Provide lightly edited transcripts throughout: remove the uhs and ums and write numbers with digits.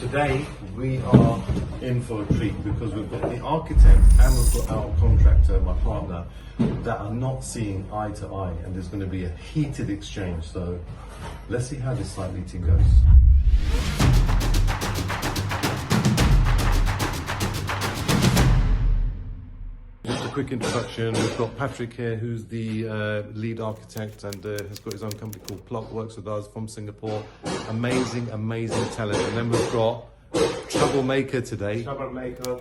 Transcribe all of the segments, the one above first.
Today we are in for a treat because we've got the architect and we've got our contractor, my partner, that are not seeing eye to eye, and there's going to be a heated exchange. So let's see how this site meeting goes. Just a quick introduction. We've got Patrick here, who's the lead architect and has got his own company called Plot, works with us from Singapore. Amazing talent. And then we've got troublemaker today. Troublemaker.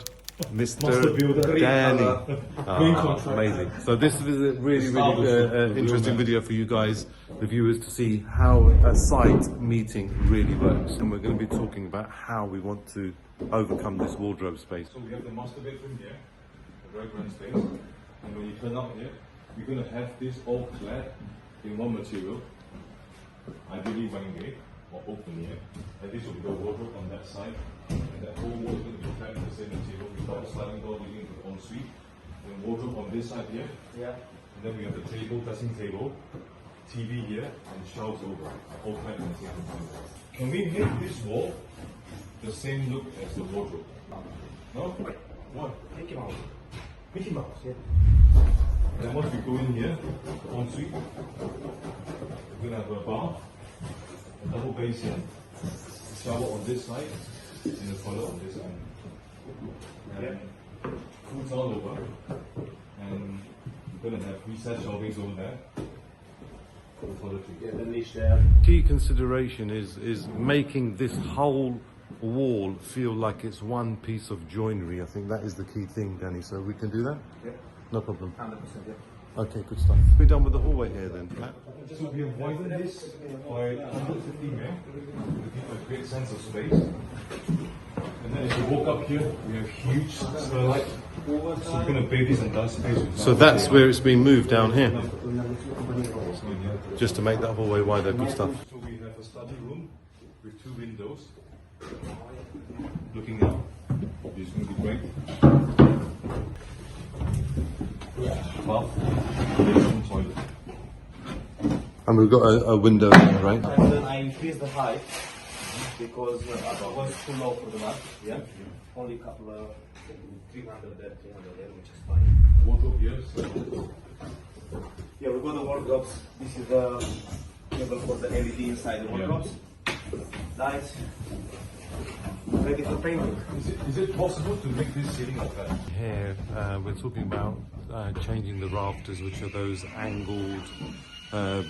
Mr. Danny. Amazing. So this is a really interesting video for you guys, the viewers, to see how a site meeting really works. And we're going to be talking about how we want to overcome this wardrobe space. So we have the master bedroom here, a very grand space. And when you turn up here, you're going to have this all clad in one material, ideally wine or open here. And this will be the wardrobe on that side. And that whole wall is going to be clad in the same material without a sliding door leading to the ensuite. And wardrobe on this side here. Yeah. And then we have the table, dressing table, TV here, and shelves over, all clad in the same material. Can we make this wall the same look as the wardrobe? No? What? Mickey Mouse. Mickey Mouse, yeah. And once we go in here, the ensuite, we're going to have a bar, a double basin, shower on this side, and the toilet on this side. And food's all over. And we're going to have recessed shelvings over there for the toiletry. Yeah, the niche there. Key consideration is making this whole wall feel like it's one piece of joinery. I think that is the key thing, Danny. So we can do that? Yeah. No problem. 100%, yeah. Okay, good stuff. We're done with the hallway here then, Pat. So we have widened this by 150 mm to give a great sense of space. And then as you walk up here, we have huge skylight. So we're going to bathe this entire space. So that's where it's been moved down here, just to make that hallway wider. Good stuff. So we have a study room with 2 windows looking out. It's going to be great. Bath, bedroom, toilet. And we've got a window there, right? And then I increased the height because it was too low for the mat. Yeah. Only a couple of 300 there, 300 there, which is fine. Wardrobe here. So Yeah, we got the wardrobes. This is the cable for the LED inside the wardrobes. Lights. Ready for painting. is it possible to make this ceiling like that? Here we're talking about changing the rafters, which are those angled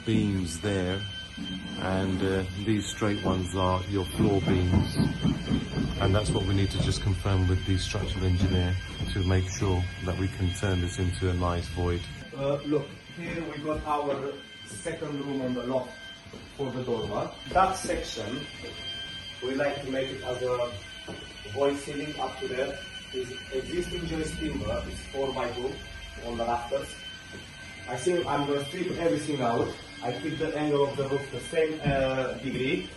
beams there, and these straight ones are your floor beams, and that's what we need to just confirm with the structural engineer to make sure that we can turn this into a nice void. Look, here we got our second room on the loft for the dormer. That section, we like to make it as a void ceiling up to there. Is existing joist timber is 4x2 on the rafters. I think I'm going to strip everything out. I keep the angle of the roof the same degree,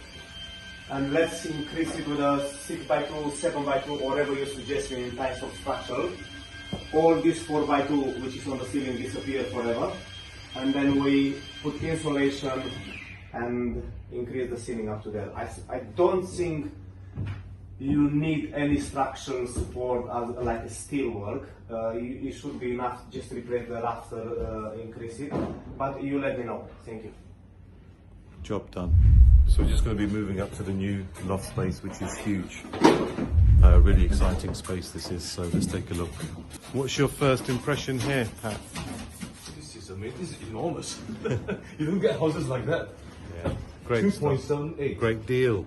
and let's increase it with a 6x2, 7x2, whatever you suggest in types of structure. All this 4x2 which is on the ceiling disappear forever, and then we put insulation and increase the ceiling up to there. I don't think you need any structural support as like a steel work. It should be enough just to replace the rafter, increase it. But you let me know. Thank you. Job done. So we're just going to be moving up to the new loft space, which is huge. Really exciting space this is, so let's take a look. What's your first impression here, Pat? This is amazing. This is enormous. You don't get houses like that. Yeah, great stuff. 2.78. Great deal.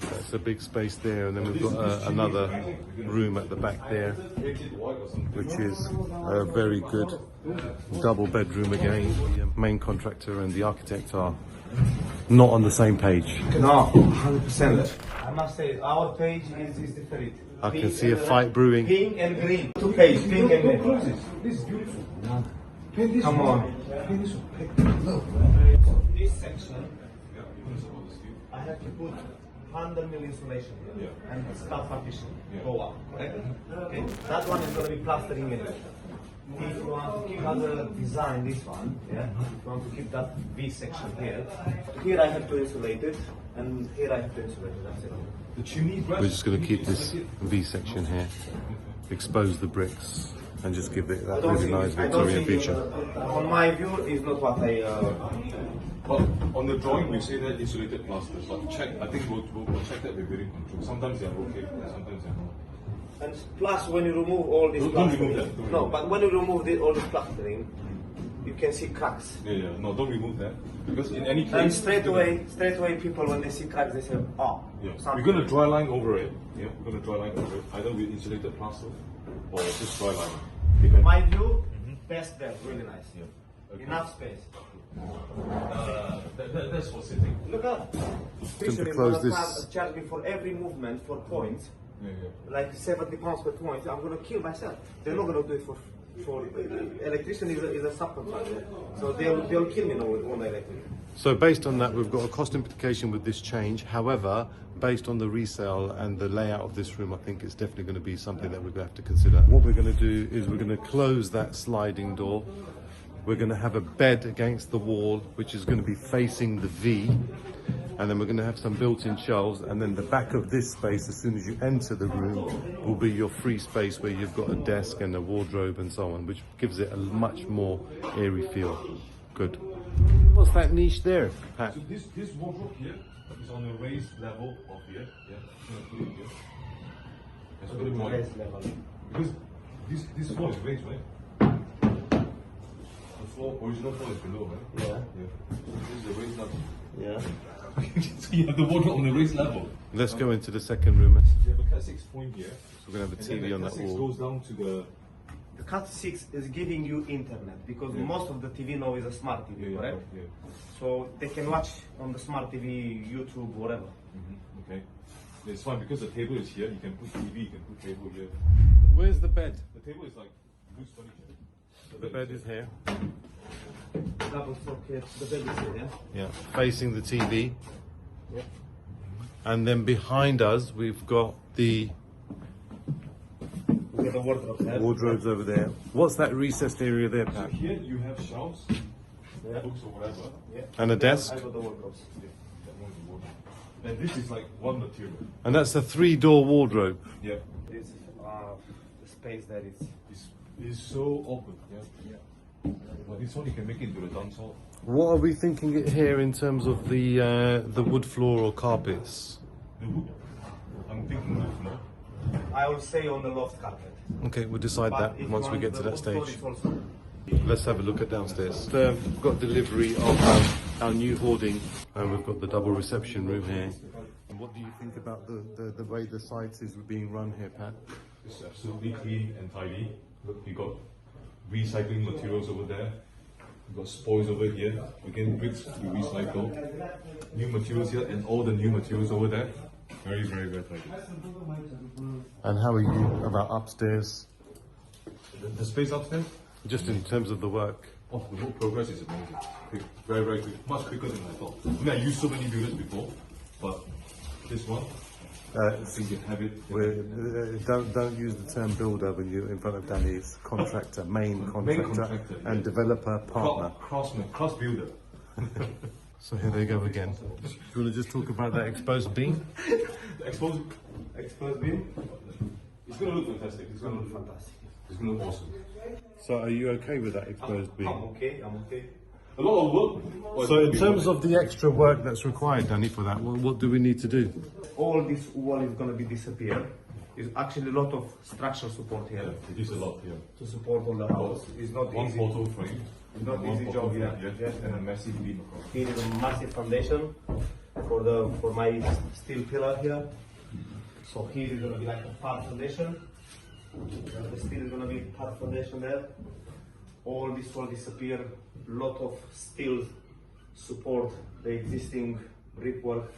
That's a big space there, and then we've got another room at the back there, which is a very good double bedroom again. The main contractor and the architect are not on the same page. No, 100%. I must say, our page is different. I can see a fight brewing. Pink and green. 2 pages, pink and green. This is beautiful. Come on. This section, I have to put 100 mil insulation and scuff partition go up, correct? Okay. That one is going to be plastering in it. If you want to keep other design, this one, yeah, if you want to keep that V section here, here I have to insulate it And here I have to insulate it, that's it. The chimney breast. We're just going to keep this V section here, expose the bricks, and just give it that really nice Victorian feature. On my view, it's not what I. But on the drawing, we say that insulated plasters. But check, I think we'll check that with building control. Sometimes they're okay, sometimes they're not. And plus, when you remove all this Don't plastering, remove that. no, but when you remove all this plastering, you can see cracks. Yeah, no, don't remove that. Because in any case... And straight away, people, when they see cracks, they say, oh, yeah. something. We're going to dry line over it. Yeah, we're going to dry line over it. Either with insulated plaster or just dry line. In my view, best there, really nice. Yeah. Okay. Enough space. That's for sitting. Look at to close this. Charge me for every movement for points, like 70 pounds per point. I'm gonna kill myself. They're not gonna do it for electrician is a subcontractor, so they'll kill me on electric. So based on that, we've got a cost implication with this change. However, based on the resale and the layout of this room, I think it's definitely going to be something that we're going to have to consider. What we're going to do is we're going to close that sliding door. We're going to have a bed against the wall, which is going to be facing the V. And then we're going to have some built-in shelves. And then the back of this space, as soon as you enter the room, will be your free space where you've got a desk and a wardrobe and so on, which gives it a much more airy feel. Good. What's that niche there, Pat? So this wardrobe here is on the raised level of here. Yeah, I'm gonna put it here. That's what we Raised level. Because this floor is raised, right? The floor, original floor is below, right? Yeah. Yeah. So this is the raised level. Yeah. So you have the wardrobe on the raised level. Let's go into the second room. You have a Cat 6 point here. So we're going to have a And then TV on the that Cat 6 wall. goes down to the... The Cat 6 is giving you internet because most of the TV now is a smart TV, correct? Yeah. So they can watch on the smart TV, YouTube, whatever. Okay. It's fine because the table is here. You can put TV, you can put table here. Where's the bed? The table is like loose furniture. The bed is here. Double socket, the bed is here, yeah? Yeah, facing the TV. Yeah. And then behind us, we've got the We got the wardrobe there. wardrobes over there. What's that recessed area there, So Pat? here you have shelves, Yeah. books or whatever. Yeah. And a desk? I got the wardrobes. Yeah, that one's the wardrobe. And this is like one material. And that's a 3-door wardrobe. Yeah. This the space that is. It's so open. Yeah. But this one you can make it into a dance hall. What are we thinking it here in terms of the wood floor or carpets? The wood. I'm thinking wood floor. I will say on the loft carpet. Okay, we'll decide that If once you we want get to the that wood floor, stage. it's also- Let's have a look at downstairs. We've got delivery of our new hoarding, and we've got the double reception room here. And what do you think about the way the site is being run here, Pat? It's absolutely clean and tidy. Look, you got recycling materials over there. You got spoils over here. Again, bricks we recycle. New materials here and all the new materials over there. Very, very, very tidy. And how are you about upstairs? The space upstairs? Just in terms of the work. Oh, the work progress is amazing. Quick, very, very quick. Much quicker than I thought. I mean, I used so many builders before, but this one, I think you have it. Don't use the term builder when you're in front of Danny. It's contractor, main contractor, and yeah. developer partner. Craftsman, cross builder. So here they go again. Do you want to just talk about that exposed beam? The exposed beam. It's going to look fantastic. It's going to look Fantastic. It's going to look awesome. So are you okay with that exposed beam? I'm okay. A lot of work. So in terms of the extra work that's required, Danny, for that, what do we need to do? All this wall is going to be disappear. There's actually a lot of structural support here It is a lot here. to support all the house. It's not One easy. photo frame. It's not one easy photo job, frame, yeah. And a massive beam across. Here is a massive foundation for my steel pillar here. So here is going to be like a part foundation. The steel is going to be part foundation there. All this will disappear. Lot of steel support the existing brickwork,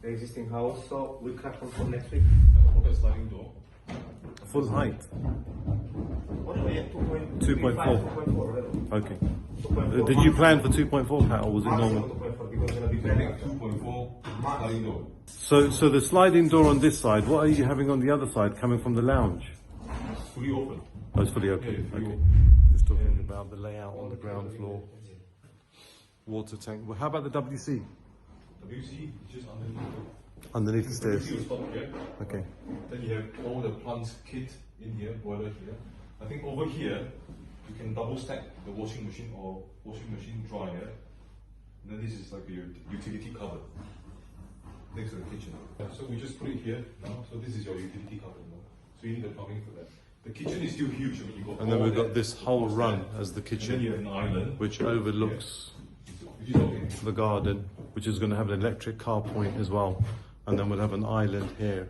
the existing house. So we crack on for next week. Open sliding door. Full height? Whatever, yeah, 2.4. 2.4, whatever. Okay. 2.4. Did you plan for 2.4, Pat, or was it Maximum normal? 2.4 because it's going to be I very think 2.4 sliding door. So the sliding door on this side, what are you having on the other side coming from the lounge? It's fully open. Oh, it's fully okay. Yeah, fully Okay. open. Just talking about the layout on the ground floor. Water tank. Well, how about the WC? WC just underneath. Underneath the stairs. WC will stop here. Okay. Then you have all the plants kit in here, boiler here. I think over here you can double stack the washing machine or washing machine dryer. And then this is like your utility cupboard next to the kitchen. So we just put it here now. So this is your utility cupboard now. So you need the plumbing for that. The kitchen is still huge. I mean, you got And then all we've got that, this whole run as the and then you have kitchen, an island which overlooks which is okay. the garden, which is going to have an electric car point as well. And then we'll have an island here.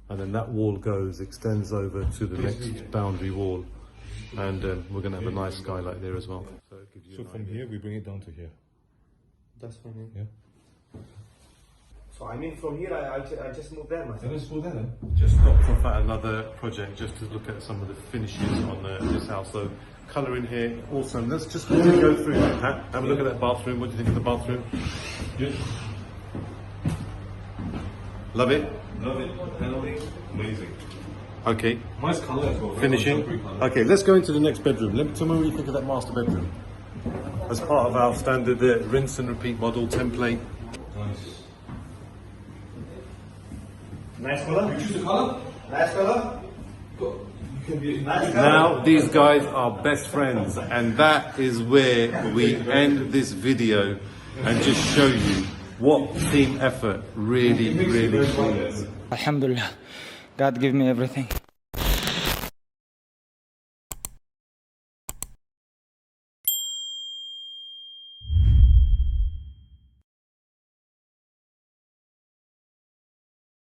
And then that wall extends over to the next boundary wall. And we're going to have a nice skylight there as well. So, it gives you So an from idea. here we bring it down to here. That's fine. Yeah. So I mean, from here I just moved there myself. Then let's go there then. Just stopped off at another project just to look at some of the finishes on this house. So colour in here, awesome. Let's just quickly go through that. Pat. Have a look at that bathroom. What do you think of the bathroom? Yes. Love it? Love it. Paneling. Amazing. Okay. Nice colour as well. Very Finishing. contemporary colour. Okay, let's go into the next bedroom. Tell me what you think of that master bedroom. As part of our standard rinse and repeat model template. Nice. Nice color. You choose the colour? Nice color. You can be Nice color. Now these guys are best friends, and that is where we end this video and just show you what team effort really means. Alhamdulillah, God give me everything.